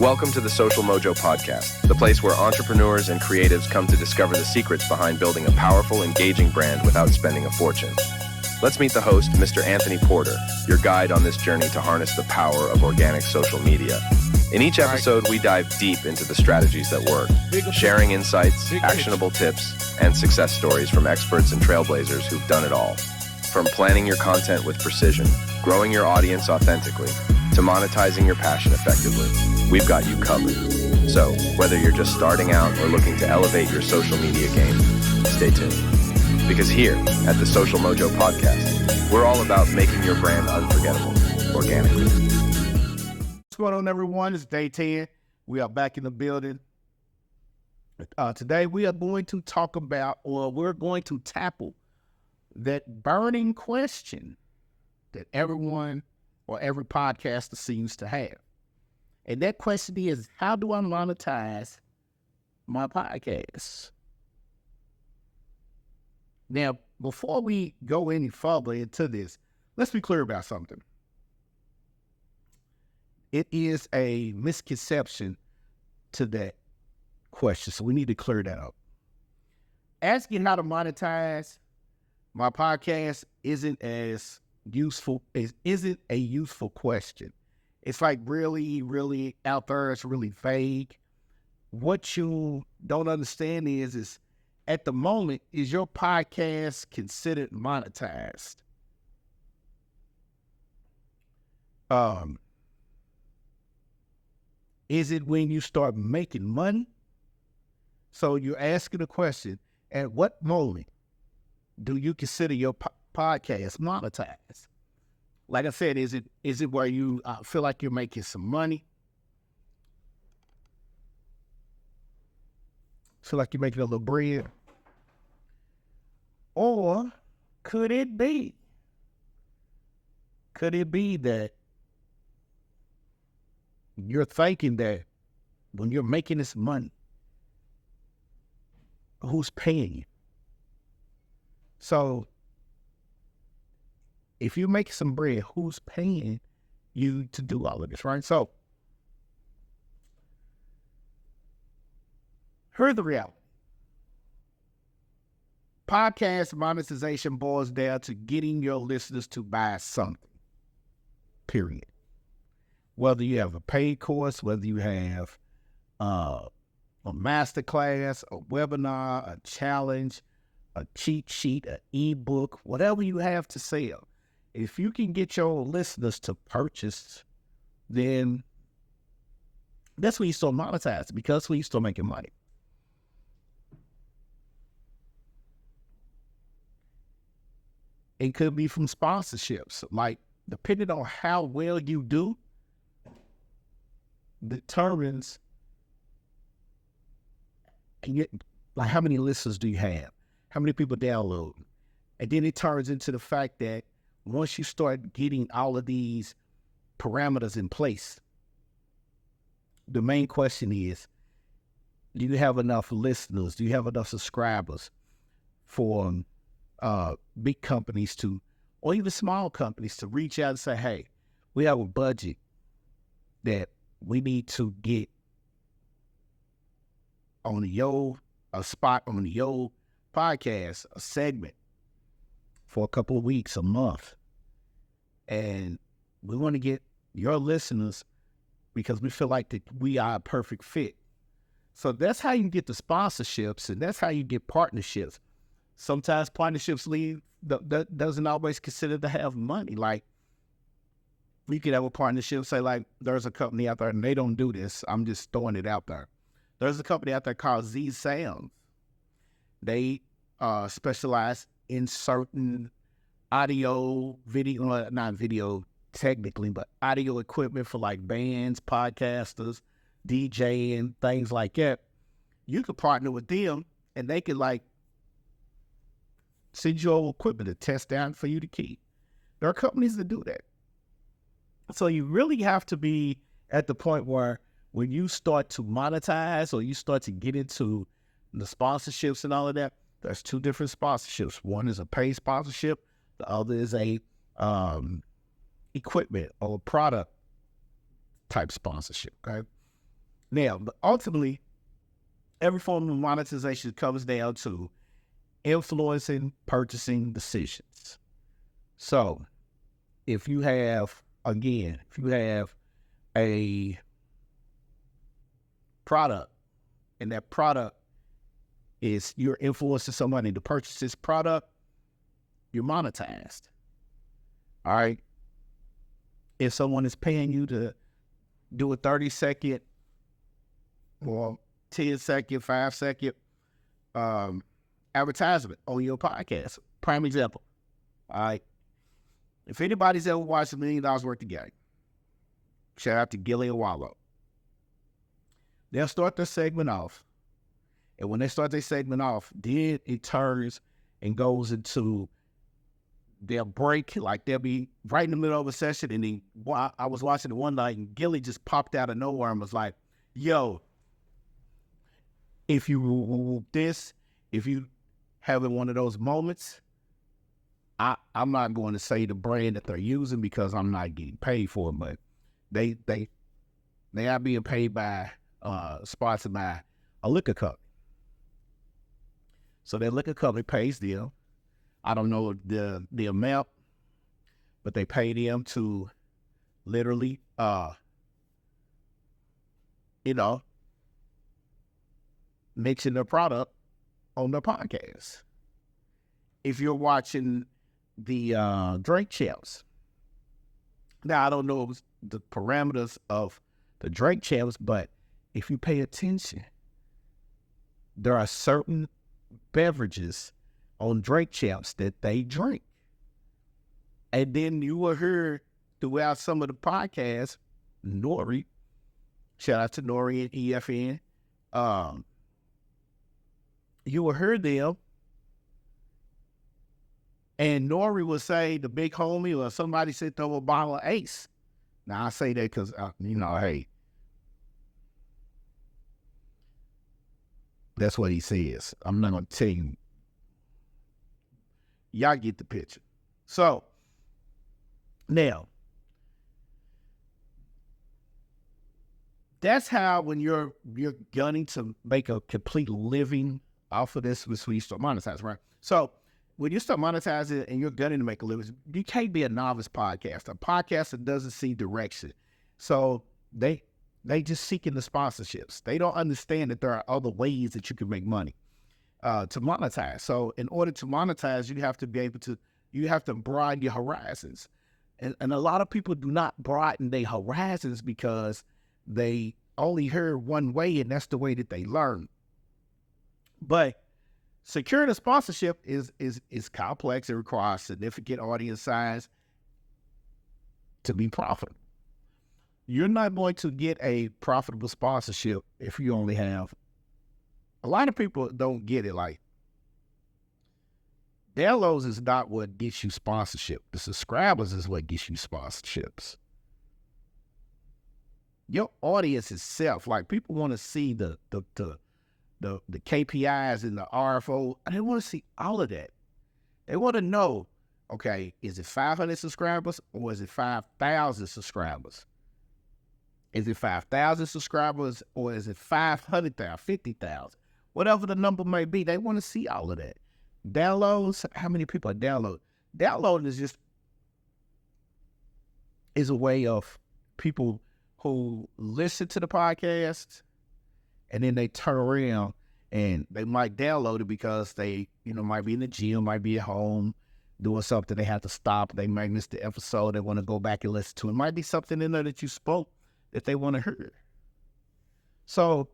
Welcome to the Social Mojo podcast, the place where entrepreneurs and creatives come to discover the secrets behind building a powerful, engaging brand without spending a fortune. Let's meet the host, Mr. Anthony Porter, your guide on this journey to harness the power of organic social media. In each episode, we dive deep into the strategies that work, sharing insights, actionable tips, and success stories from experts and trailblazers who've done it all. From planning your content with precision, growing your audience authentically, to monetizing your passion effectively, we've got you covered. So, whether you're just starting out or looking to elevate your social media game, stay tuned. Because here at the Social Mojo podcast, we're all about making your brand unforgettable organically. What's going on, everyone? It's day 10. We are back in the building. Today, we are going to talk about, or we're going to tackle that burning question that everyone or every podcaster seems to have. And that question is, how do I monetize my podcast? Now, before we go any further into this, let's be clear about something. It is a misconception to that question, so we need to clear that up. Asking how to monetize my podcast isn't a useful question. It's like really out there. It's really vague. What you don't understand is at the moment, is your podcast considered monetized? Is it when you start making money? So you're asking the question, at what moment do you consider your podcast monetized? Like I said, is it where you feel like you're making some money? Feel like you're making a little bread? Or could it be that you're thinking that when you're making this money, who's paying you? So if you make some bread, who's paying you to do all of this, right? So here's the reality. Podcast monetization boils down to getting your listeners to buy something, period. Whether you have a paid course, whether you have a masterclass, a webinar, a challenge, a cheat sheet, an ebook, whatever you have to sell. If you can get your listeners to purchase, then that's when you start monetizing, because that's when you start making money. It could be from sponsorships. Like, depending on how well you do, determines like how many listeners do you have, how many people download, and then it turns into the fact that once you start getting all of these parameters in place, the main question is, do you have enough listeners? Do you have enough subscribers for big companies to, or even small companies to reach out and say, hey, we have a budget that we need to get on a spot on your podcast, a segment for a couple of weeks, a month. And we want to get your listeners because we feel like that we are a perfect fit. So that's how you get the sponsorships, and that's how you get partnerships. Sometimes partnerships doesn't always consider to have money. Like, you could have a partnership, say like there's a company out there and they don't do this. I'm just throwing it out there. There's a company out there called Z Sounds. They specialize in certain audio, video, not video technically, but audio equipment for like bands, podcasters, DJing, things like that. You could partner with them and they could like send you your equipment to test down for you to keep. There are companies that do that. So you really have to be at the point where when you start to monetize or you start to get into the sponsorships and all of that, there's two different sponsorships. One is a paid sponsorship. The other is a equipment or product type sponsorship, okay? Now, but ultimately, every form of monetization comes down to influencing purchasing decisions. So if you have a product and that product is you're influencing somebody to purchase this product, you're monetized. All right. If someone is paying you to do a 30-second or 10-second, 5-second advertisement on your podcast, prime example. All right. If anybody's ever watched $1 Million Worth of Game, shout out to Gilly and Wallow. They'll start their segment off. And when they start their segment off, then it turns and goes into their break. Like they'll be right in the middle of a session. And then I was watching it one night and Gilly just popped out of nowhere and was like, yo, if you having one of those moments, I'm not going to say the brand that they're using because I'm not getting paid for it, but they are being paid by, sponsored by a liquor company. So that liquor company pays them. I don't know the amount, but they pay them to literally, mention their product on their podcast. If you're watching the Drake champs, now I don't know the parameters of the Drake champs, but if you pay attention, there are certain beverages on Drake champs that they drink. And then you will hear throughout some of the podcasts, Nori, shout out to Nori and EFN, you will hear them, and Nori will say the big homie or somebody sent over a bottle of Ace. Now I say that because, hey, that's what he says. I'm not going to tell you. Y'all get the picture. So, now, that's how when you're gunning to make a complete living off of this, when you start monetizing, right? So, when you start monetizing and you're gunning to make a living, you can't be a novice podcaster. A podcaster doesn't see direction. So, they just seeking the sponsorships. They don't understand that there are other ways that you can make money to monetize. So in order to monetize, you have to be able to, you have to broaden your horizons. And a lot of people do not broaden their horizons because they only heard one way and that's the way that they learn. But securing a sponsorship is complex. It requires significant audience size to be profitable. You're not going to get a profitable sponsorship if you only have, a lot of people don't get it. Like, downloads is not what gets you sponsorship. The subscribers is what gets you sponsorships. Your audience itself, like people want to see the KPIs and the RFO. They want to see all of that. They want to know, okay, is it 500 subscribers or is it 5,000 subscribers? Is it 5,000 subscribers or is it 500,000, 50,000? Whatever the number may be, they want to see all of that. Downloads, how many people are downloading? Downloading is a way of people who listen to the podcast and then they turn around and they might download it because they, might be in the gym, might be at home doing something. They have to stop. They might miss the episode. They want to go back and listen to it. It might be something in there that you spoke that they want to hear. So,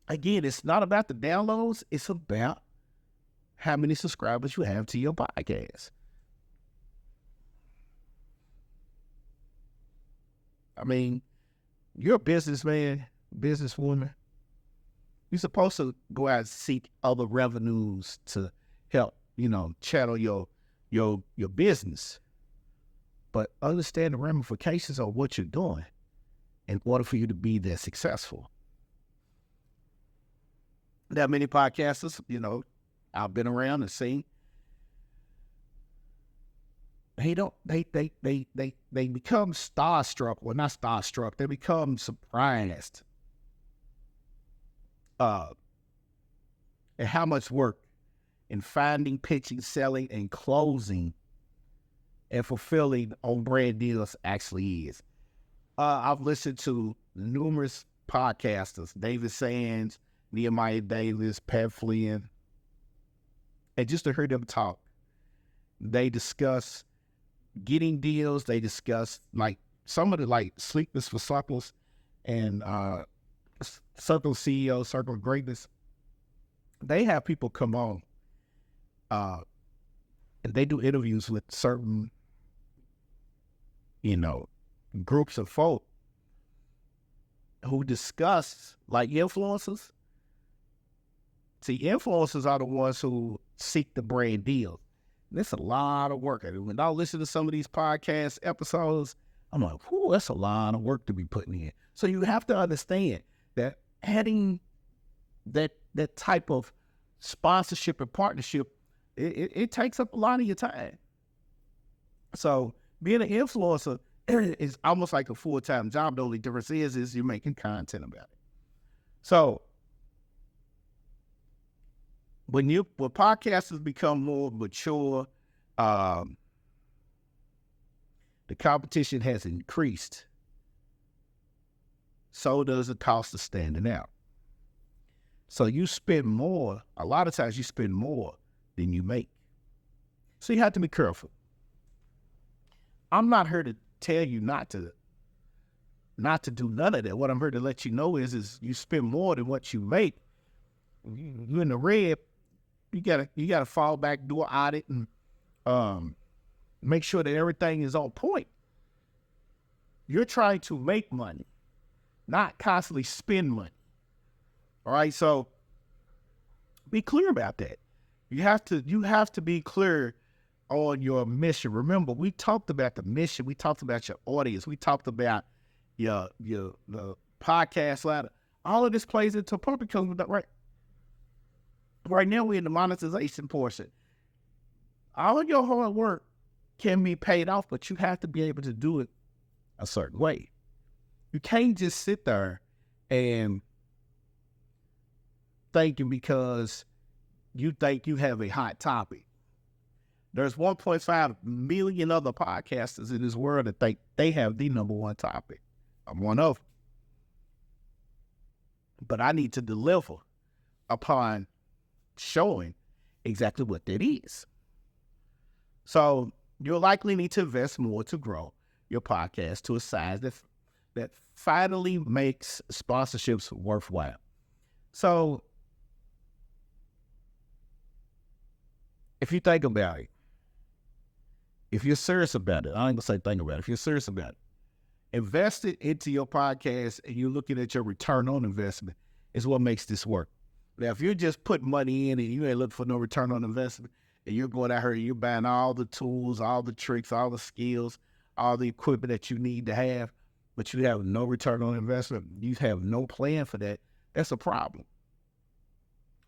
again, it's not about the downloads. It's about how many subscribers you have to your podcast. I mean, you're a businessman, businesswoman. You're supposed to go out and seek other revenues to help, channel your business. But understand the ramifications of what you're doing in order for you to be that successful. There are many podcasters, I've been around and seen. They become starstruck. Well, not starstruck. They become surprised and how much work in finding, pitching, selling, and closing and fulfilling on brand deals actually is. I've listened to numerous podcasters, David Sands, Nehemiah Davis, Pat Flynn, and just to hear them talk, they discuss getting deals. They discuss like some of the like Sleepers for Circles and Circle CEO, Circle of Greatness. They have people come on and they do interviews with certain, groups of folk who discuss like influencers. See, influencers are the ones who seek the brand deal. That's a lot of work. And when I listen to some of these podcast episodes, I'm like, whoo, that's a lot of work to be putting in. So you have to understand that adding that type of sponsorship and partnership, it takes up a lot of your time. So being an influencer is almost like a full-time job. The only difference is you're making content about it. So when podcasters become more mature, the competition has increased. So does the cost of standing out. So you spend more, a lot of times you spend more than you make. So you have to be careful. I'm not here to tell you not to do none of that. What I'm here to let you know is you spend more than what you make. You're in the red. You gotta fall back, do an audit, and make sure that everything is on point. You're trying to make money, not constantly spend money. All right, so be clear about that. You have to be clear on your mission. Remember, we talked about the mission. We talked about your audience. We talked about the podcast ladder. All of this plays into public because right now we're in the monetization portion. All of your hard work can be paid off, but you have to be able to do it a certain way. You can't just sit there and thinking because you think you have a hot topic. There's 1.5 million other podcasters in this world that think they have the number one topic. I'm one of them. But I need to deliver upon showing exactly what that is. So you'll likely need to invest more to grow your podcast to a size that finally makes sponsorships worthwhile. So if you think about it, if you're serious about it, I ain't gonna say think about it. If you're serious about it, invest it into your podcast and you're looking at your return on investment is what makes this work. Now, if you're just putting money in and you ain't looking for no return on investment and you're going out here and you're buying all the tools, all the tricks, all the skills, all the equipment that you need to have, but you have no return on investment, you have no plan for that, that's a problem.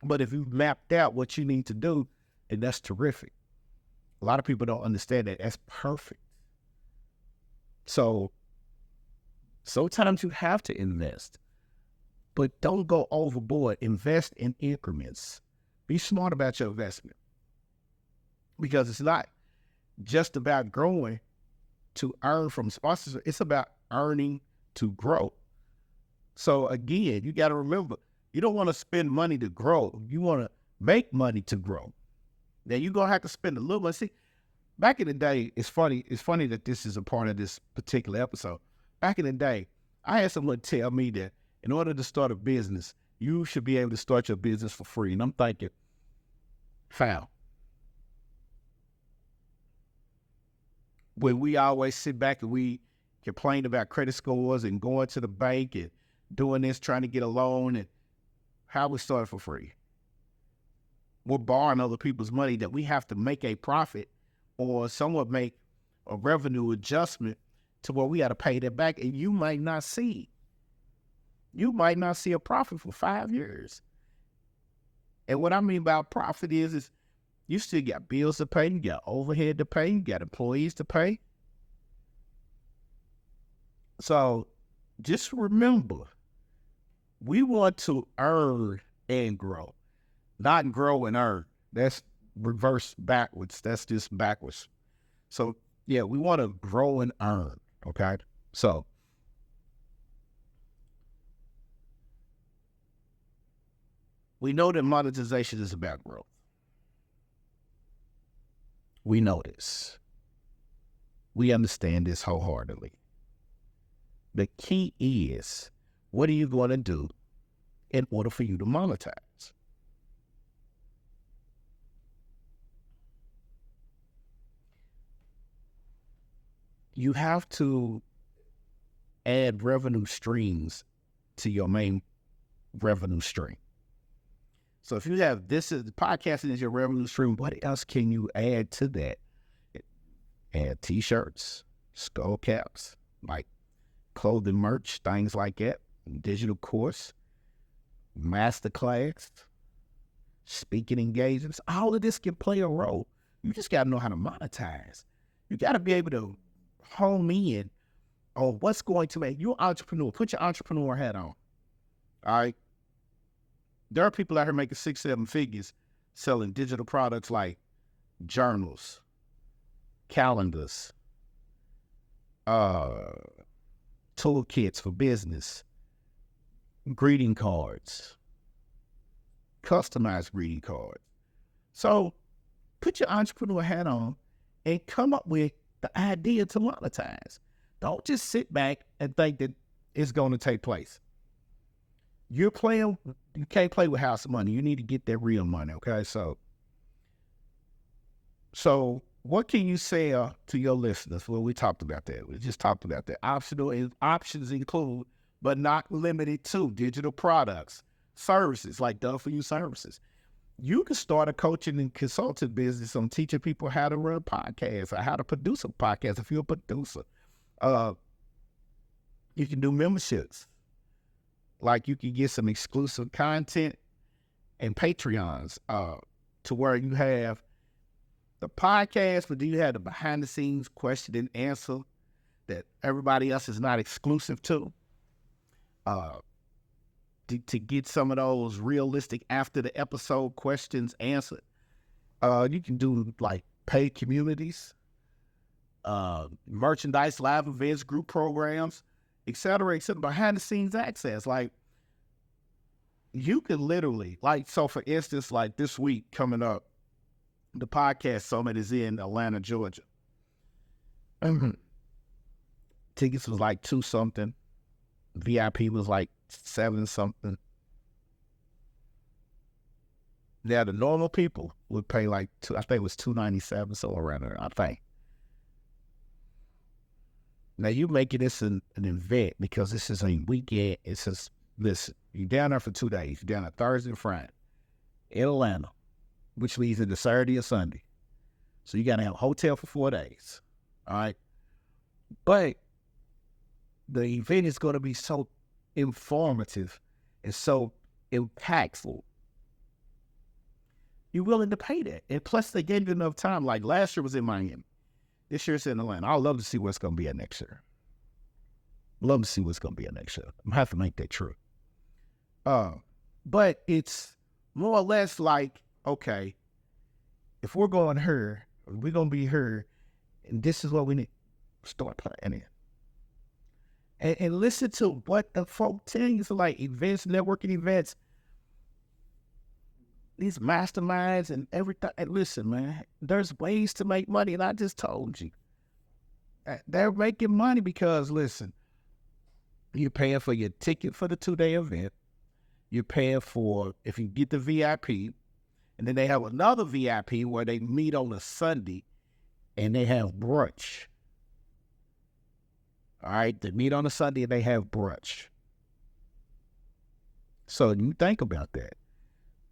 But if you've mapped out what you need to do, and that's terrific. A lot of people don't understand that. That's perfect. So sometimes you have to invest, but don't go overboard. Invest in increments. Be smart about your investment because it's not just about growing to earn from sponsors. It's about earning to grow. So again, you got to remember, you don't want to spend money to grow. You want to make money to grow. Now you're going to have to spend a little money. See, back in the day, it's funny that this is a part of this particular episode. Back in the day, I had someone tell me that in order to start a business, you should be able to start your business for free. And I'm thinking, foul. When we always sit back and we complain about credit scores and going to the bank and doing this, trying to get a loan, and how we start for free. We're borrowing other people's money that we have to make a profit or somewhat make a revenue adjustment to where we got to pay that back. And you might not see a profit for 5 years. And what I mean by profit is you still got bills to pay, you got overhead to pay, you got employees to pay. So just remember, We want to earn and grow, not grow and earn. That's reverse backwards. That's just backwards. So yeah, we want to grow and earn. Okay. So we know that monetization is about growth. We know this. We understand this wholeheartedly. The key is, what are you going to do in order for you to monetize? You have to add revenue streams to your main revenue stream. So if you have podcasting is your revenue stream, what else can you add to that? Add t-shirts, skull caps, like clothing merch, things like that, digital course, masterclass, speaking engagements. All of this can play a role. You just got to know how to monetize. You got to be able to hone in on what's going to make you an entrepreneur. Put your entrepreneur hat on. All right. There are people out here making 6-7 figures selling digital products like journals, calendars, toolkits for business, greeting cards, customized greeting cards. So put your entrepreneur hat on and come up with the idea to monetize. Don't just sit back and think that it's going to take place. You can't play with house money. You need to get that real money, okay? So what can you say to your listeners? Well, we talked about that. We just talked about that. Options include, but not limited to, digital products, services like done-for-you services. You can start a coaching and consulting business on teaching people how to run podcasts or how to produce a podcast if you're a producer. You can do memberships. Like you can get some exclusive content and Patreons to where you have the podcast, but do you have the behind the scenes question and answer that everybody else is not exclusive to? To get some of those realistic after the episode questions answered. You can do like paid communities, merchandise, live events, group programs, etc. Behind the scenes access. Like you can literally, like, so for instance, like this week coming up, the podcast summit is in Atlanta, Georgia. Tickets was like $2 something. VIP was like $7 something. Now the normal people would pay like I think it was $297, so around there, I think. Now you making this an event because this is a weekend. It's just, listen, you're down there for 2 days. You're down there Thursday and Friday in Atlanta, which leads into Saturday or Sunday. So you got to have a hotel for 4 days. All right. But the event is going to be so informative and so impactful. You're willing to pay that. And plus they gave you enough time. Like last year was in Miami. This year's in Atlanta. I'd love to see what's going to be at next year. Love to see what's going to be at next year. I'm going to have to make that true. But it's more or less like, okay, if we're going here, we're going to be here, and this is what we need. Start planning. And listen to what the folk tell you. So like events, networking events, these masterminds and everything. And listen, man, there's ways to make money. And I just told you, they're making money because, listen, you're paying for your ticket for the 2-day event. You're paying for, if you get the VIP, and then they have another VIP where they meet on a Sunday and they have brunch. All right, they meet on a Sunday and they have brunch. So you think about that.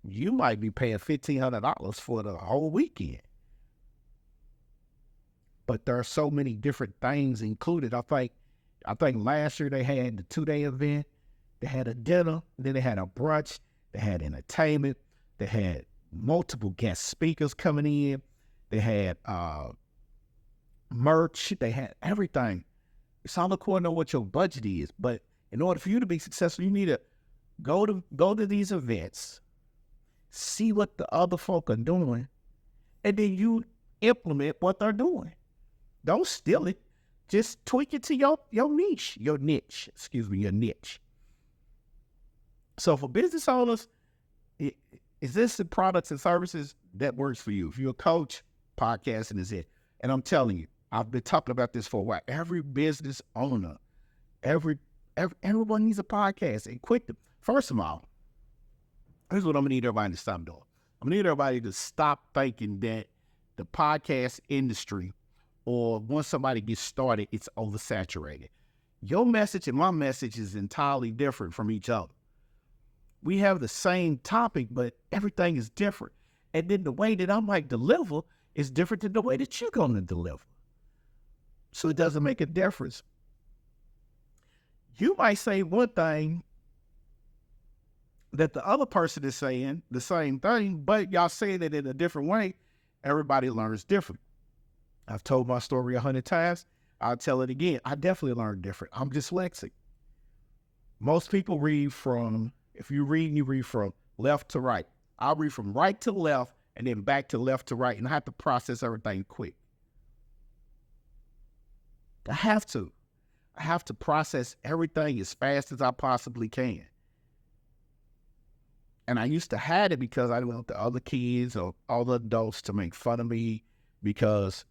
You might be paying $1,500 for the whole weekend. But there are so many different things included. I think last year they had the 2-day event. They had a dinner. Then they had a brunch. They had entertainment. They had multiple guest speakers coming in. They had merch. They had everything. It's all according to what your budget is. But in order for you to be successful, you need Go to these events, see what the other folk are doing, and then you implement what they're doing. Don't steal it. Just tweak it to your niche. Your niche. So for business owners, is this the products and services that works for you? If you're a coach, podcasting is it. And I'm telling you, I've been talking about this for a while. Every business owner, everyone needs a podcast. And quit the, first of all, here's what I'm gonna need everybody to stop doing. I'm gonna need everybody to stop thinking that the podcast industry, or once somebody gets started, it's oversaturated. Your message and my message is entirely different from each other. We have the same topic, but everything is different. And then the way that I might deliver is different than the way that you're going to deliver. So it doesn't make a difference. You might say one thing that the other person is saying, the same thing, but y'all saying it in a different way. Everybody learns different. I've told my story 100 times. I'll tell it again. I definitely learned different. I'm dyslexic. Most people read from, if you read from left to right. I'll read from right to left and then back to left to right, and I have to process everything quick. I have to process everything as fast as I possibly can. And I used to hide it because I didn't want the other kids or all the adults to make fun of me because,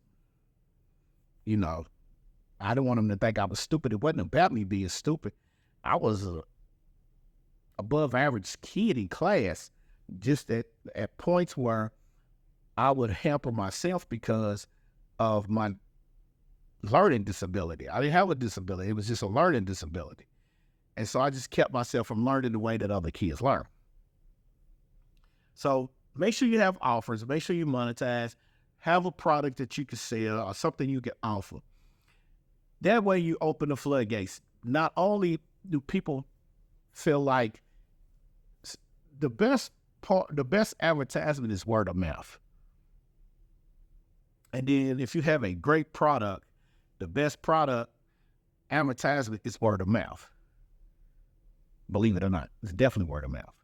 you know, I didn't want them to think I was stupid. It wasn't about me being stupid. I was a above average kid in class, just at points where I would hamper myself because of my learning disability. I didn't have a disability. It was just a learning disability. And so I just kept myself from learning the way that other kids learn. So make sure you have offers. Make sure you monetize. Have a product that you can sell or something you can offer. That way you open the floodgates. Not only do people feel like the best advertisement is word of mouth. And then if you have a great product, the best product advertisement is word of mouth. Believe it or not, it's definitely word of mouth.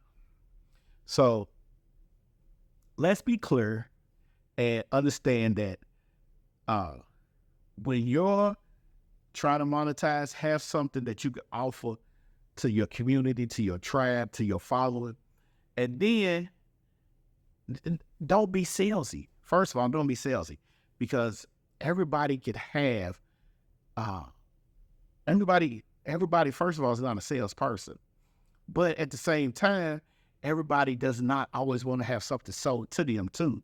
So let's be clear and understand that when you're trying to monetize, have something that you can offer to your community, to your tribe, to your following. And then don't be salesy. First of all, don't be salesy, because everybody could have, everybody, first of all, is not a salesperson. But at the same time, everybody does not always want to have something sold to them too.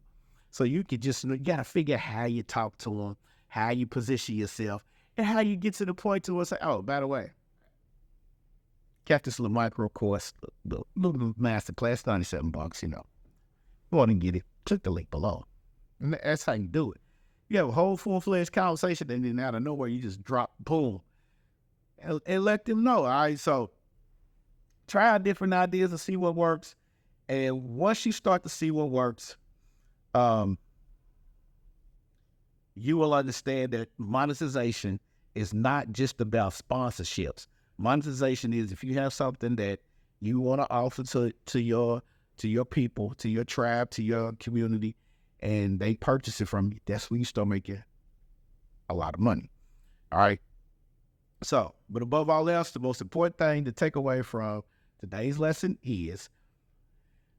So you got to figure out how you talk to them, how you position yourself, and how you get to the point to say, oh, by the way, got this little micro course, little master class, $97, you know. You want to get it, click the link below. And that's how you do it. You have a whole full-fledged conversation, and then out of nowhere, you just drop, boom, and let them know. All right, so try out different ideas and see what works. And once you start to see what works, you will understand that monetization is not just about sponsorships. Monetization is if you have something that you want to offer to your people, to your tribe, to your community, and they purchase it from you, that's when you start making a lot of money. All right. So, but above all else, the most important thing to take away from today's lesson is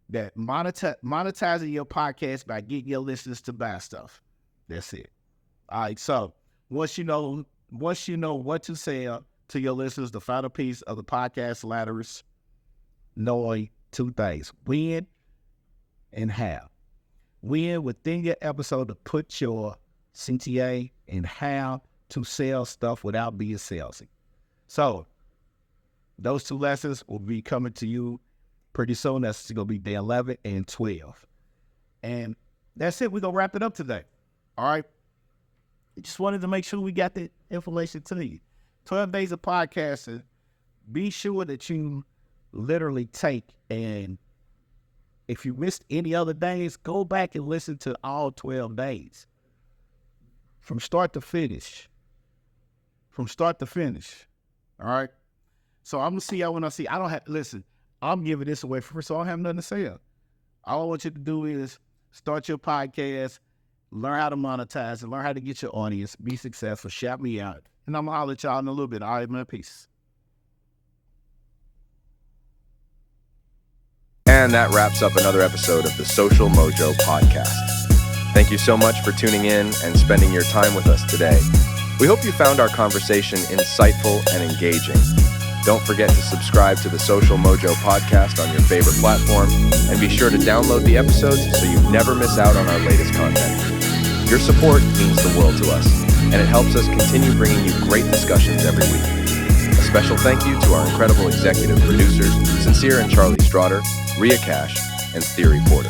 that monetizing your podcast by getting your listeners to buy stuff. That's it. All right. So once you know what to sell to your listeners, the final piece of the podcast ladder is knowing two things: when and how. When within your episode to put your CTA and how to sell stuff without being salesy. So those two lessons will be coming to you pretty soon. That's going to be day 11 and 12. And that's it. We're going to wrap it up today. All right. Just wanted to make sure we got the information to you. 12 days of podcasting. Be sure that you literally take, and if you missed any other days, go back and listen to all 12 days. From start to finish. All right. So I'm going to see y'all when I see. I'm giving this away for free, so I don't have nothing to sell. All I want you to do is start your podcast, learn how to monetize, and learn how to get your audience, be successful, shout me out. And I'm going to holler at y'all in a little bit. All right, man, peace. And that wraps up another episode of the Social Mojo podcast. Thank you so much for tuning in and spending your time with us today. We hope you found our conversation insightful and engaging. Don't forget to subscribe to the Social Mojo podcast on your favorite platform, and be sure to download the episodes so you never miss out on our latest content. Your support means the world to us, and it helps us continue bringing you great discussions every week. A special thank you to our incredible executive producers, Sincere and Charlie Straughter, Rhea Cash, and Theory Porter.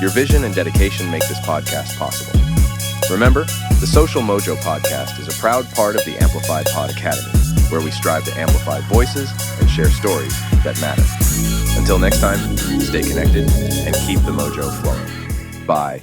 Your vision and dedication make this podcast possible. Remember, the Social Mojo podcast is a proud part of the Amplified Pod Academy, where we strive to amplify voices and share stories that matter. Until next time, stay connected and keep the mojo flowing. Bye.